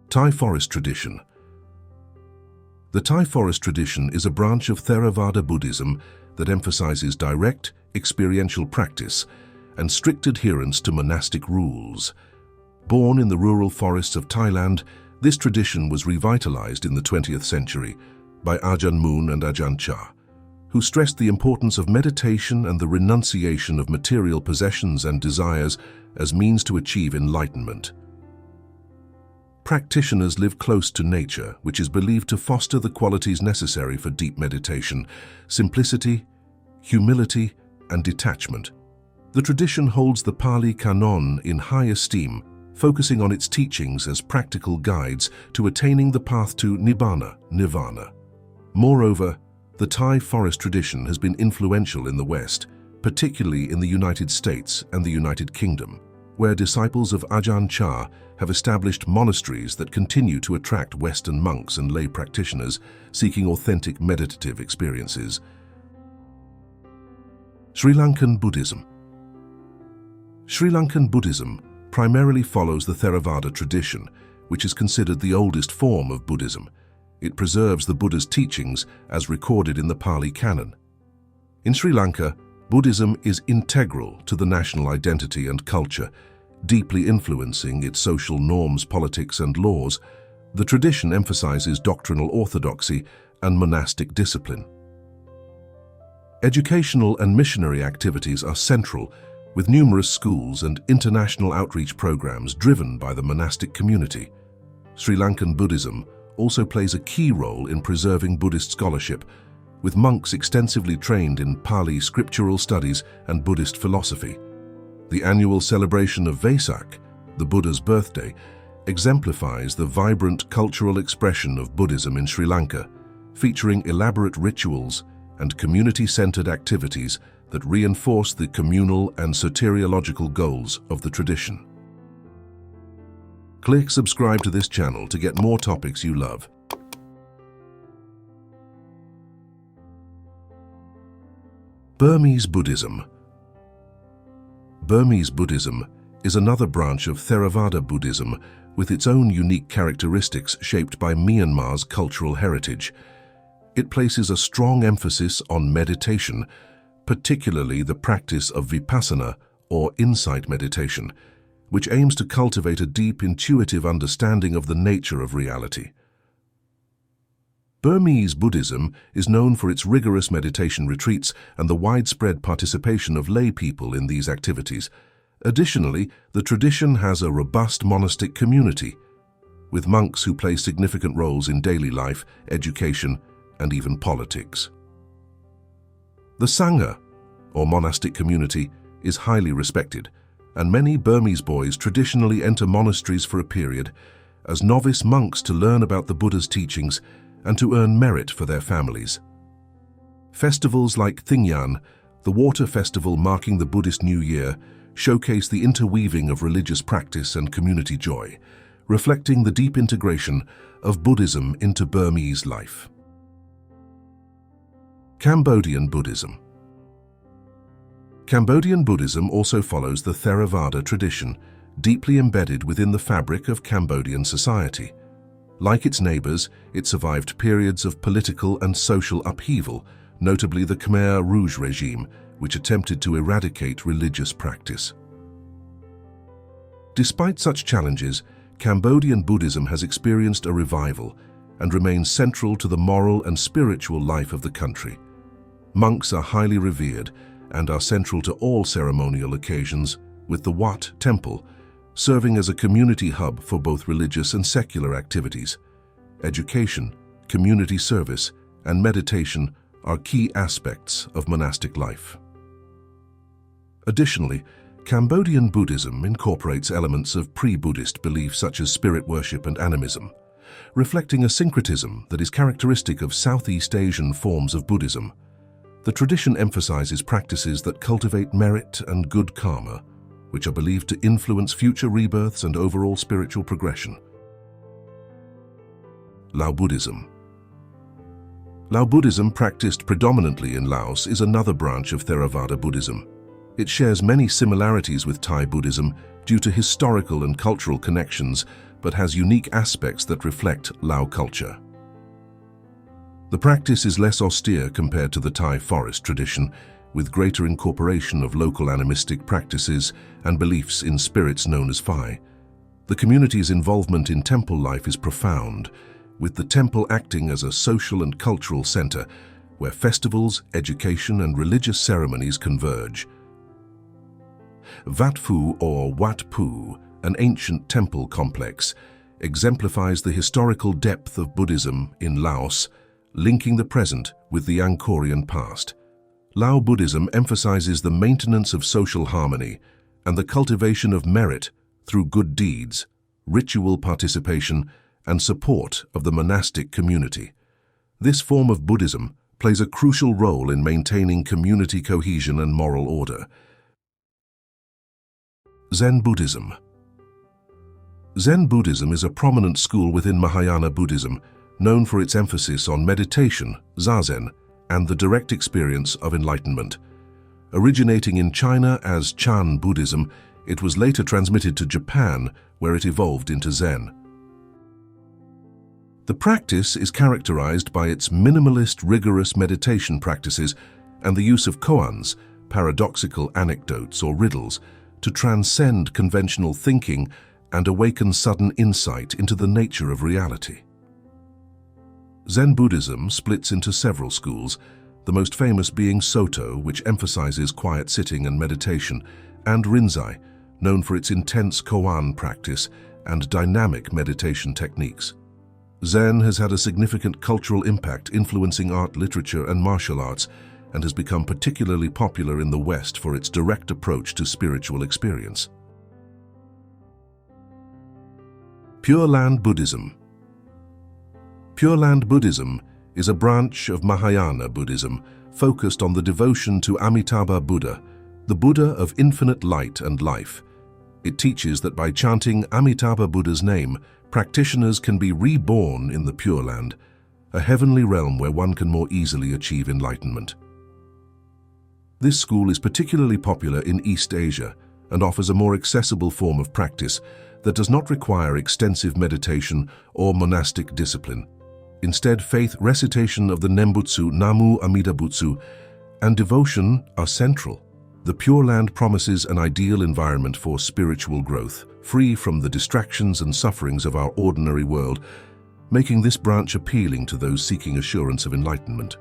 Thai forest tradition. The Thai forest tradition is a branch of Theravada Buddhism that emphasizes direct, experiential practice and strict adherence to monastic rules. Born in the rural forests of Thailand, this tradition was revitalized in the 20th century by Ajahn Mun and Ajahn Chah, who stressed the importance of meditation and the renunciation of material possessions and desires as means to achieve enlightenment. Practitioners live close to nature, which is believed to foster the qualities necessary for deep meditation: simplicity, humility, and detachment. The tradition holds the Pali Canon in high esteem, focusing on its teachings as practical guides to attaining the path to Nibbana, Nirvana. Moreover, the Thai forest tradition has been influential in the West, particularly in the United States and the United Kingdom, where disciples of Ajahn Chah have established monasteries that continue to attract Western monks and lay practitioners seeking authentic meditative experiences. Sri Lankan Buddhism. Sri Lankan Buddhism primarily follows the Theravada tradition, which is considered the oldest form of Buddhism. It preserves the Buddha's teachings as recorded in the Pali Canon. In Sri Lanka, Buddhism is integral to the national identity and culture, deeply influencing its social norms, politics, and laws. The tradition emphasizes doctrinal orthodoxy and monastic discipline. Educational and missionary activities are central, with numerous schools and international outreach programs driven by the monastic community. Sri Lankan Buddhism also plays a key role in preserving Buddhist scholarship, with monks extensively trained in Pali scriptural studies and Buddhist philosophy. The annual celebration of Vesak, the Buddha's birthday, exemplifies the vibrant cultural expression of Buddhism in Sri Lanka, featuring elaborate rituals and community-centered activities that reinforce the communal and soteriological goals of the tradition. Click subscribe to this channel to get more topics you love. Burmese Buddhism. Burmese Buddhism is another branch of Theravada Buddhism with its own unique characteristics shaped by Myanmar's cultural heritage. It places a strong emphasis on meditation, particularly the practice of vipassana or insight meditation, which aims to cultivate a deep intuitive understanding of the nature of reality. Burmese Buddhism is known for its rigorous meditation retreats and the widespread participation of lay people in these activities. Additionally, the tradition has a robust monastic community, with monks who play significant roles in daily life, education, and even politics. The Sangha, or monastic community, is highly respected, and many Burmese boys traditionally enter monasteries for a period as novice monks to learn about the Buddha's teachings and to earn merit for their families. Festivals like Thingyan, the water festival marking the Buddhist New Year, showcase the interweaving of religious practice and community joy, reflecting the deep integration of Buddhism into Burmese life. Cambodian Buddhism. Cambodian Buddhism also follows the Theravada tradition, deeply embedded within the fabric of Cambodian society. Like its neighbors, it survived periods of political and social upheaval, notably the Khmer Rouge regime, which attempted to eradicate religious practice. Despite such challenges, Cambodian Buddhism has experienced a revival and remains central to the moral and spiritual life of the country. Monks are highly revered and are central to all ceremonial occasions, with the Wat Temple serving as a community hub for both religious and secular activities. Education, community service, and meditation are key aspects of monastic life. Additionally, Cambodian Buddhism incorporates elements of pre-Buddhist beliefs such as spirit worship and animism, reflecting a syncretism that is characteristic of Southeast Asian forms of Buddhism. The tradition emphasizes practices that cultivate merit and good karma, which are believed to influence future rebirths and overall spiritual progression. Lao Buddhism. Lao Buddhism, practiced predominantly in Laos, is another branch of Theravada Buddhism. It shares many similarities with Thai Buddhism due to historical and cultural connections, but has unique aspects that reflect Lao culture. The practice is less austere compared to the Thai forest tradition, with greater incorporation of local animistic practices and beliefs in spirits known as Phai. The community's involvement in temple life is profound, with the temple acting as a social and cultural center where festivals, education, and religious ceremonies converge. Wat Phu or Wat Pu, an ancient temple complex, exemplifies the historical depth of Buddhism in Laos, linking the present with the Angkorian past. Lao Buddhism emphasizes the maintenance of social harmony and the cultivation of merit through good deeds, ritual participation, and support of the monastic community. This form of Buddhism plays a crucial role in maintaining community cohesion and moral order. Zen Buddhism. Zen Buddhism is a prominent school within Mahayana Buddhism, known for its emphasis on meditation, zazen, and the direct experience of enlightenment. Originating in China as Chan Buddhism, it was later transmitted to Japan, where it evolved into Zen. The practice is characterized by its minimalist, rigorous meditation practices and the use of koans, paradoxical anecdotes or riddles, to transcend conventional thinking and awaken sudden insight into the nature of reality. Zen Buddhism splits into several schools, the most famous being Soto, which emphasizes quiet sitting and meditation, and Rinzai, known for its intense koan practice and dynamic meditation techniques. Zen has had a significant cultural impact, influencing art, literature, and martial arts, and has become particularly popular in the West for its direct approach to spiritual experience. Pure Land Buddhism. Pure Land Buddhism is a branch of Mahayana Buddhism focused on the devotion to Amitabha Buddha, the Buddha of infinite light and life. It teaches that by chanting Amitabha Buddha's name, practitioners can be reborn in the Pure Land, a heavenly realm where one can more easily achieve enlightenment. This school is particularly popular in East Asia and offers a more accessible form of practice that does not require extensive meditation or monastic discipline. Instead, faith, recitation of the Nembutsu, Namu Amida Butsu, and devotion are central. The Pure Land promises an ideal environment for spiritual growth, free from the distractions and sufferings of our ordinary world, making this branch appealing to those seeking assurance of enlightenment.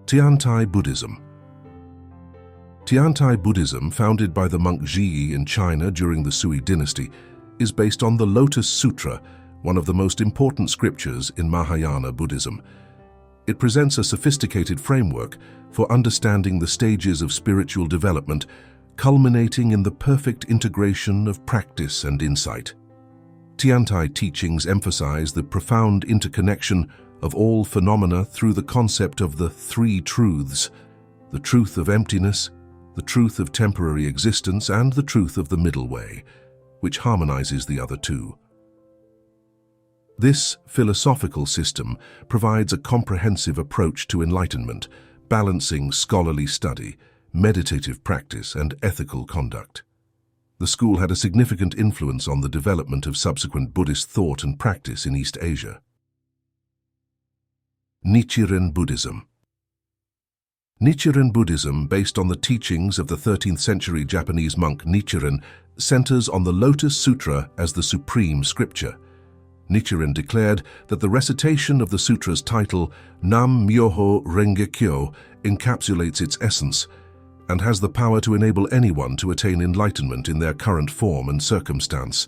Tiantai Buddhism. Tiantai Buddhism, founded by the monk Zhiyi in China during the Sui dynasty, is based on the Lotus Sutra, one of the most important scriptures in Mahayana Buddhism. It presents a sophisticated framework for understanding the stages of spiritual development, culminating in the perfect integration of practice and insight. Tiantai teachings emphasize the profound interconnection of all phenomena through the concept of the three truths: the truth of emptiness, the truth of temporary existence, and the truth of the middle way, which harmonizes the other two. This philosophical system provides a comprehensive approach to enlightenment, balancing scholarly study, meditative practice, and ethical conduct. The school had a significant influence on the development of subsequent Buddhist thought and practice in East Asia. Nichiren Buddhism. Nichiren Buddhism, based on the teachings of the 13th century Japanese monk Nichiren, centers on the Lotus Sutra as the supreme scripture. Nichiren declared that the recitation of the sutra's title, Nam Myoho Renge Kyo, encapsulates its essence and has the power to enable anyone to attain enlightenment in their current form and circumstance.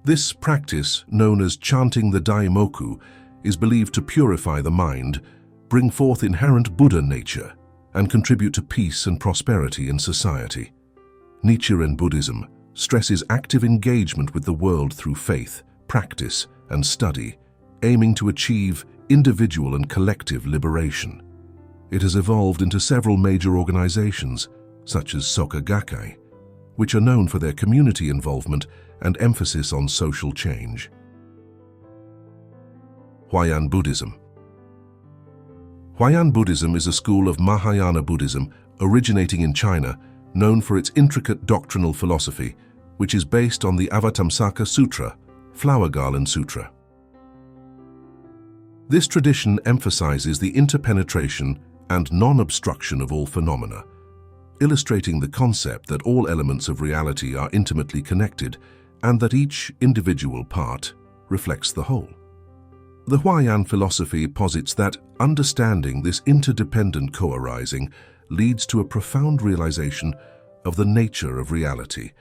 This practice, known as chanting the Daimoku, is believed to purify the mind, bring forth inherent Buddha nature, and contribute to peace and prosperity in society. Nichiren Buddhism stresses active engagement with the world through faith, practice, and study, aiming to achieve individual and collective liberation. It has evolved into several major organizations, such as Soka Gakkai, which are known for their community involvement and emphasis on social change. Huayan Buddhism. Huayan Buddhism is a school of Mahayana Buddhism originating in China, known for its intricate doctrinal philosophy, which is based on the Avatamsaka Sutra, Flower Garland Sutra. This tradition emphasizes the interpenetration and non-obstruction of all phenomena, illustrating the concept that all elements of reality are intimately connected and that each individual part reflects the whole. The Huayan philosophy posits that understanding this interdependent co-arising leads to a profound realization of the nature of reality,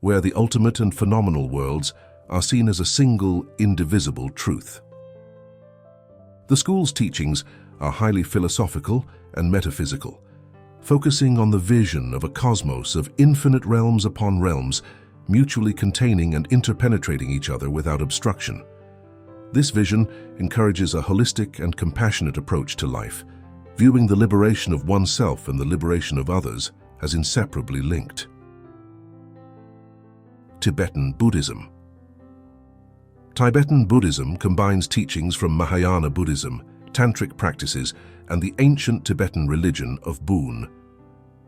where the ultimate and phenomenal worlds are seen as a single, indivisible truth. The school's teachings are highly philosophical and metaphysical, focusing on the vision of a cosmos of infinite realms upon realms, mutually containing and interpenetrating each other without obstruction. This vision encourages a holistic and compassionate approach to life, viewing the liberation of oneself and the liberation of others as inseparably linked. Tibetan Buddhism. Tibetan Buddhism combines teachings from Mahayana Buddhism, tantric practices, and the ancient Tibetan religion of Bön.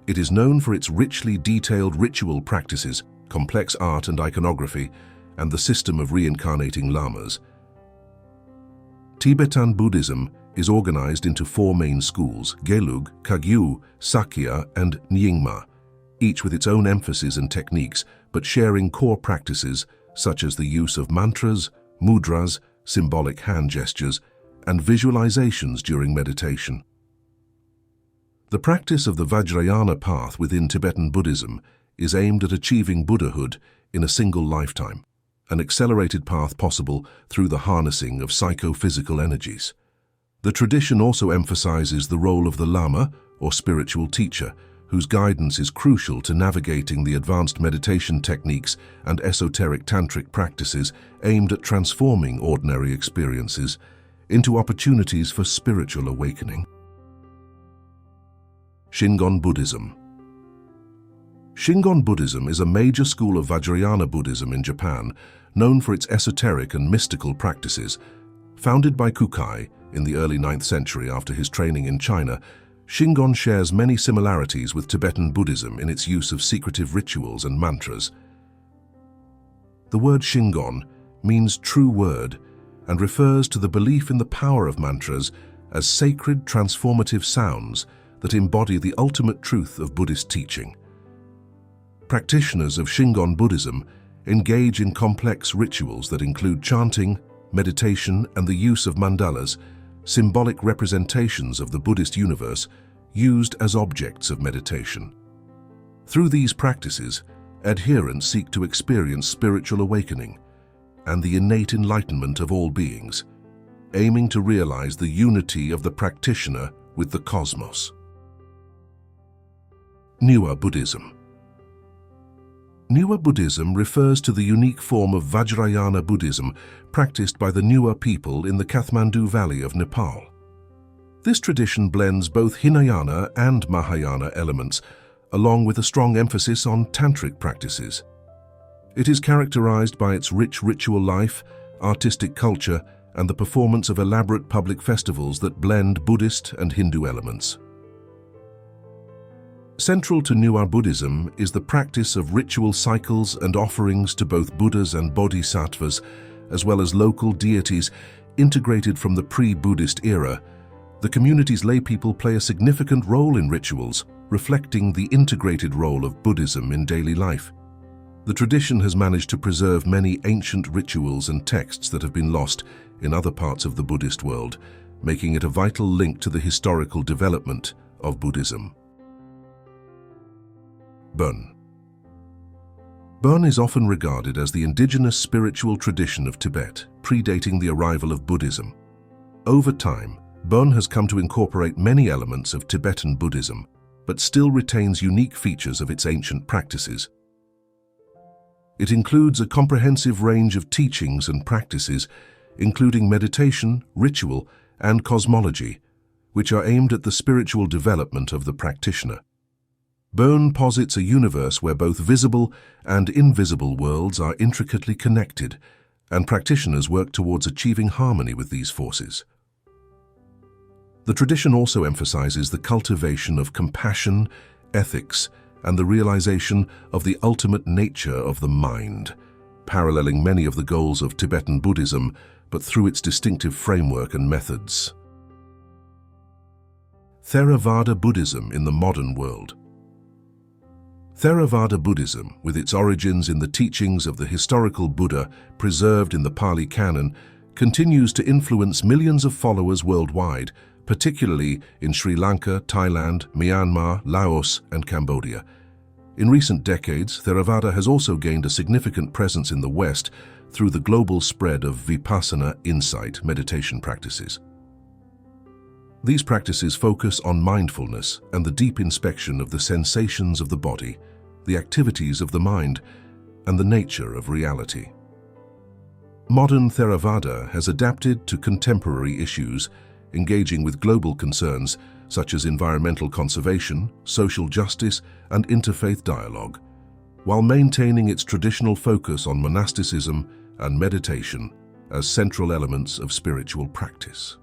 It is known for its richly detailed ritual practices, complex art and iconography, and the system of reincarnating lamas. Tibetan Buddhism is organized into four main schools: Gelug, Kagyu, Sakya, and Nyingma, each with its own emphasis and techniques, but sharing core practices such as the use of mantras, mudras, symbolic hand gestures, and visualizations during meditation. The practice of the Vajrayana path within Tibetan Buddhism is aimed at achieving Buddhahood in a single lifetime, an accelerated path possible through the harnessing of psychophysical energies. The tradition also emphasizes the role of the Lama, or spiritual teacher, whose guidance is crucial to navigating the advanced meditation techniques and esoteric tantric practices aimed at transforming ordinary experiences into opportunities for spiritual awakening. Shingon Buddhism. Shingon Buddhism is a major school of Vajrayana Buddhism in Japan, known for its esoteric and mystical practices. Founded by Kukai in the early 9th century after his training in China, Shingon shares many similarities with Tibetan Buddhism in its use of secretive rituals and mantras. The word Shingon means true word and refers to the belief in the power of mantras as sacred, transformative sounds that embody the ultimate truth of Buddhist teaching. Practitioners of Shingon Buddhism engage in complex rituals that include chanting, meditation, and the use of mandalas, symbolic representations of the Buddhist universe used as objects of meditation. Through these practices, adherents seek to experience spiritual awakening and the innate enlightenment of all beings, aiming to realize the unity of the practitioner with the cosmos. Newar Buddhism. Newar Buddhism refers to the unique form of Vajrayana Buddhism practiced by the Newar people in the Kathmandu Valley of Nepal. This tradition blends both Hinayana and Mahayana elements, along with a strong emphasis on tantric practices. It is characterized by its rich ritual life, artistic culture, and the performance of elaborate public festivals that blend Buddhist and Hindu elements. Central to Newar Buddhism is the practice of ritual cycles and offerings to both Buddhas and Bodhisattvas, as well as local deities integrated from the pre-Buddhist era. The community's laypeople play a significant role in rituals, reflecting the integrated role of Buddhism in daily life. The tradition has managed to preserve many ancient rituals and texts that have been lost in other parts of the Buddhist world, making it a vital link to the historical development of Buddhism. Bön. Bön is often regarded as the indigenous spiritual tradition of Tibet, predating the arrival of Buddhism. Over time, Bön has come to incorporate many elements of Tibetan Buddhism, but still retains unique features of its ancient practices. It includes a comprehensive range of teachings and practices, including meditation, ritual, and cosmology, which are aimed at the spiritual development of the practitioner. Bön posits a universe where both visible and invisible worlds are intricately connected, and practitioners work towards achieving harmony with these forces. The tradition also emphasizes the cultivation of compassion, ethics, and the realization of the ultimate nature of the mind, paralleling many of the goals of Tibetan Buddhism, but through its distinctive framework and methods. Theravada Buddhism in the modern world. Theravada Buddhism, with its origins in the teachings of the historical Buddha preserved in the Pali Canon, continues to influence millions of followers worldwide, particularly in Sri Lanka, Thailand, Myanmar, Laos, and Cambodia. In recent decades, Theravada has also gained a significant presence in the West through the global spread of Vipassana insight meditation practices. These practices focus on mindfulness and the deep inspection of the sensations of the body, the activities of the mind, and the nature of reality. Modern Theravada has adapted to contemporary issues, engaging with global concerns such as environmental conservation, social justice, and interfaith dialogue, while maintaining its traditional focus on monasticism and meditation as central elements of spiritual practice.